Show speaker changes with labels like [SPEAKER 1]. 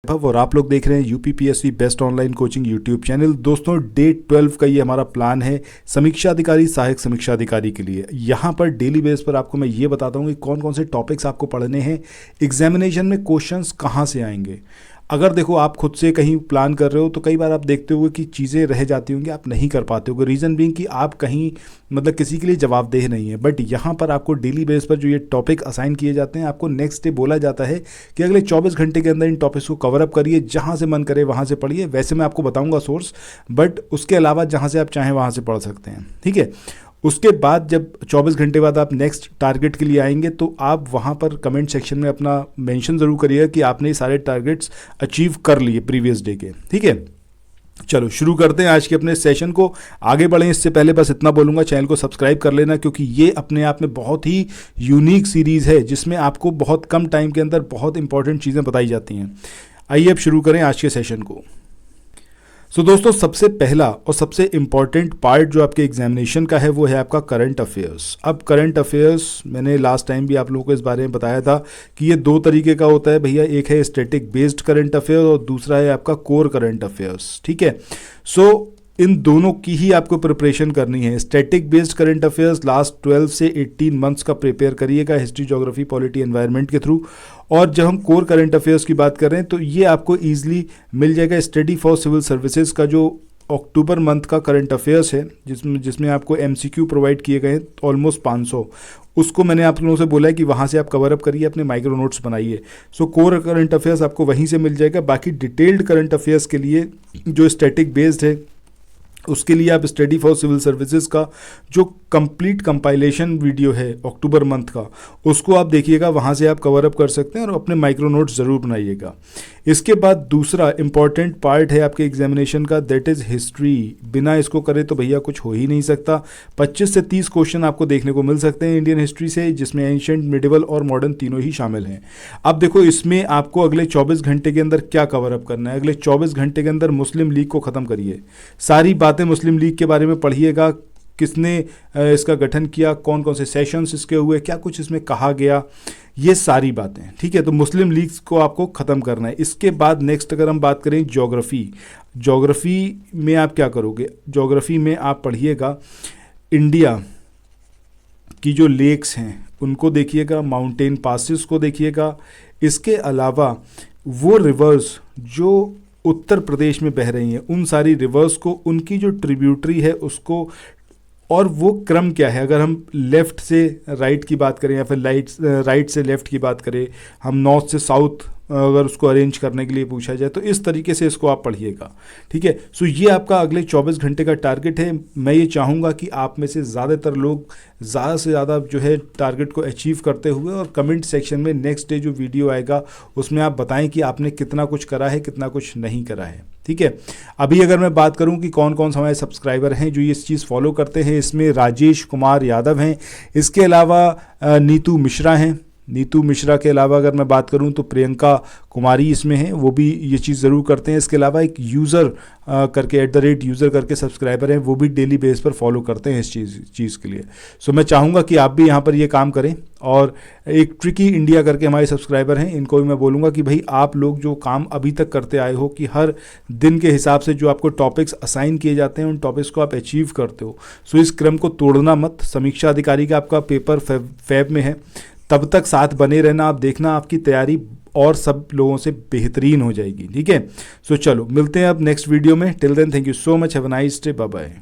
[SPEAKER 1] और आप लोग देख रहे हैं UPPSC best online coaching YouTube channel. दोस्तों डे 12 का ये हमारा प्लान है समीक्षा अधिकारी सहायक समीक्षा अधिकारी के लिए। यहाँ पर डेली बेस पर आपको मैं ये बताता हूँ कि कौन कौन से टॉपिक्स आपको पढ़ने हैं, एग्जामिनेशन में क्वेश्चंस कहाँ से आएंगे। अगर देखो आप खुद से कहीं प्लान कर रहे हो तो कई बार आप देखते हो कि चीज़ें रह जाती होंगी, आप नहीं कर पाते हो। रीज़न बीइंग कि आप कहीं मतलब किसी के लिए जवाबदेह नहीं है। बट यहाँ पर आपको डेली बेस पर जो ये टॉपिक असाइन किए जाते हैं, आपको नेक्स्ट डे बोला जाता है कि अगले 24 घंटे के अंदर इन टॉपिक्स को कवर अप करिए, जहाँ से मन करे वहाँ से पढ़िए। वैसे मैं आपको बताऊँगा सोर्स, बट उसके अलावा जहाँ से आप चाहें वहाँ से पढ़ सकते हैं, ठीक है। उसके बाद जब 24 घंटे बाद आप नेक्स्ट टारगेट के लिए आएंगे तो आप वहाँ पर कमेंट सेक्शन में अपना मेंशन ज़रूर करिएगा कि आपने ये सारे टारगेट्स अचीव कर लिए प्रीवियस डे के, ठीक है। चलो शुरू करते हैं आज के अपने सेशन को। आगे बढ़ें इससे पहले बस इतना बोलूँगा, चैनल को सब्सक्राइब कर लेना, क्योंकि ये अपने आप में बहुत ही यूनिक सीरीज़ है जिसमें आपको बहुत कम टाइम के अंदर बहुत इंपॉर्टेंट चीज़ें बताई जाती हैं। आइए अब शुरू करें आज के सेशन को। दोस्तों सबसे पहला और सबसे इम्पॉर्टेंट पार्ट जो आपके एग्जामिनेशन का है वो है आपका करंट अफेयर्स। अब करंट अफेयर्स मैंने लास्ट टाइम भी आप लोगों को इस बारे में बताया था कि ये दो तरीके का होता है भैया। एक है स्टैटिक बेस्ड करंट अफेयर और दूसरा है आपका कोर करंट अफेयर्स, ठीक है। इन दोनों की ही आपको प्रिपरेशन करनी है। Static based current affairs last 12 से 18 मंथ्स का प्रिपेयर करिएगा हिस्ट्री, ज्योग्राफी, पॉलिटी, एनवायरनमेंट के थ्रू। और जब हम कोर करंट अफेयर्स की बात कर रहे हैं तो ये आपको ईजिली मिल जाएगा स्टडी फॉर सिविल सर्विसेज का जो अक्टूबर मंथ का करंट अफेयर्स है, जिसमें आपको MCQ प्रोवाइड किए गए हैं ऑलमोस्ट 500। उसको मैंने आप लोगों से बोला है कि वहाँ से आप कवर अप करिए, अपने माइक्रो नोट्स बनाइए। कोर करंट अफेयर्स आपको वहीं से मिल जाएगा। बाकी डिटेल्ड करंट अफेयर्स के लिए जो स्टैटिक बेस्ड है उसके लिए आप स्टडी फॉर सिविल सर्विसेज का जो कंप्लीट कंपाइलेशन वीडियो है अक्टूबर मंथ का, उसको आप देखिएगा, वहाँ से आप कवर अप कर सकते हैं और अपने माइक्रो नोट्स ज़रूर बनाइएगा। इसके बाद दूसरा इंपॉर्टेंट पार्ट है आपके एग्जामिनेशन का, दैट इज़ हिस्ट्री। बिना इसको करे तो भैया कुछ हो ही नहीं सकता। 25 से 30 क्वेश्चन आपको देखने को मिल सकते हैं इंडियन हिस्ट्री से, जिसमें एंशिएंट, मिडिवल और मॉडर्न तीनों ही शामिल हैं। अब देखो इसमें आपको अगले 24 घंटे के अंदर क्या कवर अप करना है। अगले 24 घंटे के अंदर मुस्लिम लीग को ख़त्म करिए। सारी बातें मुस्लिम लीग के बारे में पढ़िएगा, किसने इसका गठन किया, कौन कौन से सेशंस इसके हुए, क्या कुछ इसमें कहा गया, ये सारी बातें, ठीक है। तो मुस्लिम लीग्स को आपको ख़त्म करना है। इसके बाद नेक्स्ट अगर हम बात करें ज्योग्राफी में आप क्या करोगे। ज्योग्राफी में आप पढ़िएगा इंडिया की जो लेक्स हैं उनको देखिएगा, माउंटेन पासेस को देखिएगा। इसके अलावा वो रिवर्स जो उत्तर प्रदेश में बह रही हैं उन सारी रिवर्स को, उनकी जो ट्रिब्यूटरी है उसको, और वो क्रम क्या है। अगर हम लेफ़्ट से राइट की बात करें या फिर राइट से लेफ़्ट की बात करें, हम नॉर्थ से साउथ अगर उसको अरेंज करने के लिए पूछा जाए तो इस तरीके से इसको आप पढ़िएगा, ठीक है। ये आपका अगले 24 घंटे का टारगेट है। मैं ये चाहूँगा कि आप में से ज़्यादातर लोग ज़्यादा से ज़्यादा जो है टारगेट को अचीव करते हुए, और कमेंट सेक्शन में नेक्स्ट डे जो वीडियो आएगा उसमें आप बताएं कि आपने कितना कुछ करा है, कितना कुछ नहीं करा है, ठीक है। अभी अगर मैं बात करूं कि कौन कौन से हमारे सब्सक्राइबर हैं जो ये चीज़ फॉलो करते हैं, इसमें राजेश कुमार यादव हैं, इसके अलावा नीतू मिश्रा हैं। नीतू मिश्रा के अलावा अगर मैं बात करूं तो प्रियंका कुमारी इसमें हैं, वो भी ये चीज़ ज़रूर करते हैं। इसके अलावा एक यूज़र करके @user करके सब्सक्राइबर हैं, वो भी डेली बेस पर फॉलो करते हैं इस चीज़ के लिए। मैं चाहूँगा कि आप भी यहाँ पर ये काम करें। और एक ट्रिकी इंडिया करके हमारे सब्सक्राइबर हैं, इनको भी मैं बोलूँगा कि भाई आप लोग जो काम अभी तक करते आए हो कि हर दिन के हिसाब से जो आपको टॉपिक्स असाइन किए जाते हैं उन टॉपिक्स को आप अचीव करते हो। इस क्रम को तोड़ना मत। समीक्षा अधिकारी का आपका पेपर फेब में है, तब तक साथ बने रहना। आप देखना आपकी तैयारी और सब लोगों से बेहतरीन हो जाएगी, ठीक है। चलो मिलते हैं अब नेक्स्ट वीडियो में। Till then thank you so much, have a nice day, bye bye.